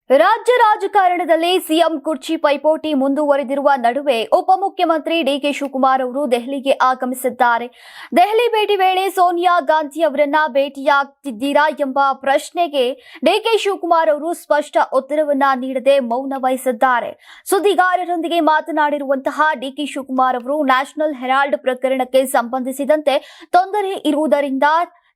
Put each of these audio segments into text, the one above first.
ರಾಜ್ಯ ರಾಜಕಾರಣದಲ್ಲಿ ಸಿಎಂ ಕುರ್ಚಿ ಪೈಪೋಟಿ ಮುಂದುವರೆದಿರುವ ನಡುವೆ ಉಪಮುಖ್ಯಮಂತ್ರಿ ಡಿಕೆ ಶಿವಕುಮಾರ್ ಅವರು ದೆಹಲಿಗೆ ಆಗಮಿಸಿದ್ದಾರೆ. ದೆಹಲಿ ಭೇಟಿ ವೇಳೆ ಸೋನಿಯಾ ಗಾಂಧಿ ಅವರನ್ನ ಭೇಟಿಯಾಗ್ತಿದ್ದೀರಾ ಎಂಬ ಪ್ರಶ್ನೆಗೆ ಡಿಕೆ ಶಿವಕುಮಾರ್ ಅವರು ಸ್ಪಷ್ಟ ಉತ್ತರವನ್ನ ನೀಡದೆ ಮೌನ ವಹಿಸಿದ್ದಾರೆ. ಸುದ್ದಿಗಾರರೊಂದಿಗೆ ಮಾತನಾಡಿರುವಂತಹ ಡಿಕೆ ಶಿವಕುಮಾರ್ ಅವರು ನ್ಯಾಷನಲ್ ಹೆರಾಲ್ಡ್ ಪ್ರಕರಣಕ್ಕೆ ಸಂಬಂಧಿಸಿದಂತೆ ತೊಂದರೆ ಇರುವುದರಿಂದ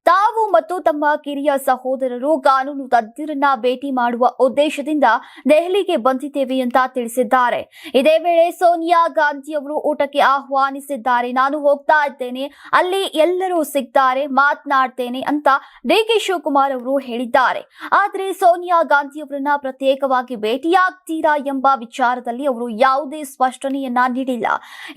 ತಾವು ಮತ್ತು ತಮ್ಮ ಕಿರಿಯ ಸಹೋದರರು ಕಾನೂನು ತಜ್ಞರನ್ನ ಭೇಟಿ ಮಾಡುವ ಉದ್ದೇಶದಿಂದ ದೆಹಲಿಗೆ ಬಂದಿದ್ದೇವೆ ಅಂತ ತಿಳಿಸಿದ್ದಾರೆ. ಇದೇ ವೇಳೆ ಸೋನಿಯಾ ಗಾಂಧಿ ಅವರು ಊಟಕ್ಕೆ ಆಹ್ವಾನಿಸಿದ್ದಾರೆ. ನಾನು ಹೋಗ್ತಾ ಇದ್ದೇನೆ, ಅಲ್ಲಿ ಎಲ್ಲರೂ ಸಿಗ್ತಾರೆ, ಮಾತನಾಡ್ತೇನೆ ಅಂತ ಡಿಕೆ ಶಿವಕುಮಾರ್ ಅವರು ಹೇಳಿದ್ದಾರೆ. ಆದರೆ ಸೋನಿಯಾ ಗಾಂಧಿ ಅವರನ್ನ ಪ್ರತ್ಯೇಕವಾಗಿ ಭೇಟಿಯಾಗ್ತೀರಾ ಎಂಬ ವಿಚಾರದಲ್ಲಿ ಅವರು ಯಾವುದೇ ಸ್ಪಷ್ಟನೆಯನ್ನ ನೀಡಿಲ್ಲ.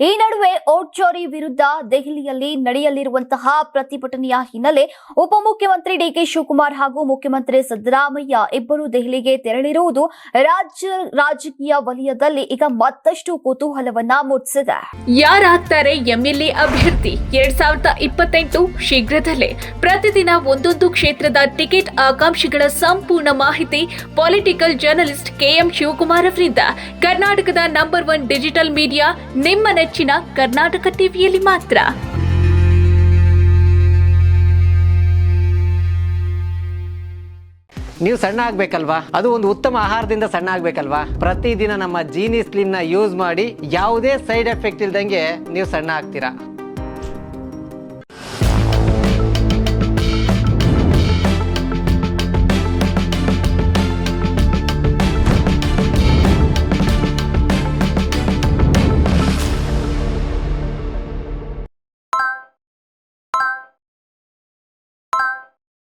ಈ ನಡುವೆ ಓಟ್ ಚೋರಿ ವಿರುದ್ಧ ದೆಹಲಿಯಲ್ಲಿ ನಡೆಯಲಿರುವಂತಹ ಪ್ರತಿಭಟನೆಯ ಹಿನ್ನೆಲೆ ಉಪಮುಖ್ಯಮಂತ್ರಿ ಡಿಕೆ ಶಿವಕುಮಾರ್ ಹಾಗೂ ಮುಖ್ಯಮಂತ್ರಿ ಸಿದ್ದರಾಮಯ್ಯ ಇಬ್ಬರು ದೆಹಲಿಗೆ ತೆರಳಿರುವುದು ರಾಜ್ಯ ರಾಜಕೀಯ ವಲಯದಲ್ಲಿ ಈಗ ಮತ್ತಷ್ಟು ಕುತೂಹಲವನ್ನ ಮೂಡಿಸಿದೆ. ಯಾರಾಗ್ತಾರೆ ಎಂಎಲ್ಎ ಅಭ್ಯರ್ಥಿ 2028 ಶೀಘ್ರದಲ್ಲೇ. ಪ್ರತಿದಿನ ಒಂದೊಂದು ಕ್ಷೇತ್ರದ ಟಿಕೆಟ್ ಆಕಾಂಕ್ಷಿಗಳ ಸಂಪೂರ್ಣ ಮಾಹಿತಿ ಪೊಲಿಟಿಕಲ್ ಜರ್ನಲಿಸ್ಟ್ ಕೆಎಂ ಶಿವಕುಮಾರ್ ಅವರಿಂದ. ಕರ್ನಾಟಕದ ನಂಬರ್ 1 ಡಿಜಿಟಲ್ ಮೀಡಿಯಾ ನಿಮ್ಮ ನೆಚ್ಚಿನ ಕರ್ನಾಟಕ ಟಿವಿಯಲ್ಲಿ ಮಾತ್ರ. ನೀವು ಸಣ್ಣ ಆಗ್ಬೇಕಲ್ವಾ? ಅದು ಒಂದು ಉತ್ತಮ ಆಹಾರದಿಂದ ಸಣ್ಣ ಆಗ್ಬೇಕಲ್ವಾ? ಪ್ರತಿದಿನ ನಮ್ಮ ಜೀನಿ ಸ್ಲಿಮ್ ನ ಯೂಸ್ ಮಾಡಿ ಯಾವುದೇ ಸೈಡ್ ಎಫೆಕ್ಟ್ ಇಲ್ದಂಗೆ ನೀವು ಸಣ್ಣ ಆಗ್ತೀರಾ.